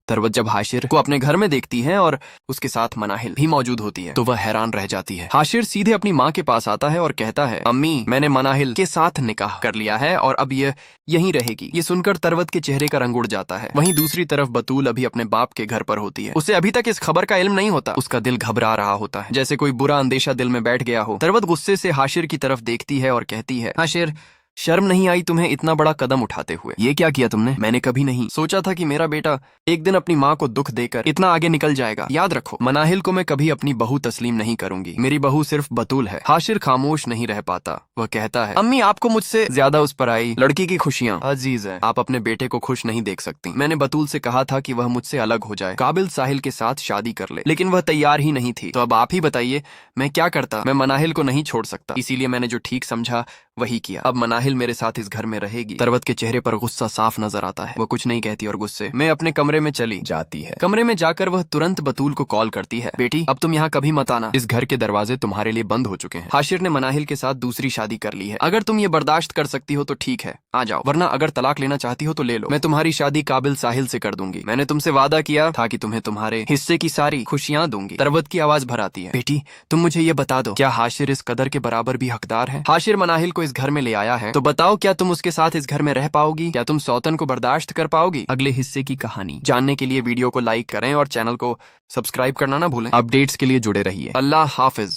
तरवत जब हाशिर को अपने घर में देखती है और उसके साथ मनाहिल भी मौजूद होती है तो वह हैरान रह जाती है। हाशिर सीधे अपनी माँ के पास आता है और कहता है, अम्मी, मैंने मनाहिल के साथ निकाह कर लिया है और अब यह यहीं रहेगी। ये सुनकर तरवत के चेहरे का रंग उड़ जाता है। वहीं दूसरी तरफ बतूल अभी अपने बाप के घर पर होती है। उसे अभी तक इस खबर का इल्म नहीं होता। उसका दिल घबरा रहा होता है, जैसे कोई बुरा अंदेशा दिल में बैठ गया हो। तरवत गुस्से से हाशिर की तरफ देखती है और कहती है, हाशिर, शर्म नहीं आई तुम्हें इतना बड़ा कदम उठाते हुए? ये क्या किया तुमने? मैंने कभी नहीं सोचा था कि मेरा बेटा एक दिन अपनी माँ को दुख देकर इतना आगे निकल जाएगा। याद रखो, मनाहिल को मैं कभी अपनी बहू तस्लीम नहीं करूंगी। मेरी बहू सिर्फ बतूल है। हाशिर खामोश नहीं रह पाता। वह कहता है, अम्मी, आपको मुझसे ज्यादा उस पर आई लड़की की खुशियाँ अजीज है। आप अपने बेटे को खुश नहीं देख सकती। मैंने बतूल से कहा था कि वह मुझसे अलग हो जाए, काबिल साहिल के साथ शादी कर ले, लेकिन वह तैयार ही नहीं थी। तो अब आप ही बताइए, मैं क्या करता? मैं मनाहिल को नहीं छोड़ सकता, इसीलिए मैंने जो ठीक समझा वही किया। अब मनाहिल मेरे साथ इस घर में रहेगी। तरवत के चेहरे पर गुस्सा साफ नजर आता है। वह कुछ नहीं कहती और गुस्से में अपने कमरे में चली जाती है। कमरे में जाकर वह तुरंत बतूल को कॉल करती है, बेटी, अब तुम यहाँ कभी मत आना। इस घर के दरवाजे तुम्हारे लिए बंद हो चुके हैं। हाशिर ने मनाहिल के साथ दूसरी शादी कर ली है। अगर तुम ये बर्दाश्त कर सकती हो तो ठीक है, आ जाओ, वरना अगर तलाक लेना चाहती हो तो ले लो। मैं तुम्हारी शादी काबिल साहिल से कर दूंगी। मैंने तुमसे वादा किया था कि तुम्हें तुम्हारे हिस्से की सारी खुशियां दूंगी। तरवत की आवाज भर आती है, बेटी, तुम मुझे ये बता दो, क्या हाशिर इस कदर के बराबर भी हकदार है? हाशिर मनाहिल को इस घर में ले आया है, तो बताओ, क्या तुम उसके साथ इस घर में रह पाओगी? क्या तुम सौतन को बर्दाश्त कर पाओगी? अगले हिस्से की कहानी जानने के लिए वीडियो को लाइक करें और चैनल को सब्सक्राइब करना ना भूलें। अपडेट्स के लिए जुड़े रहिए। अल्लाह हाफिज।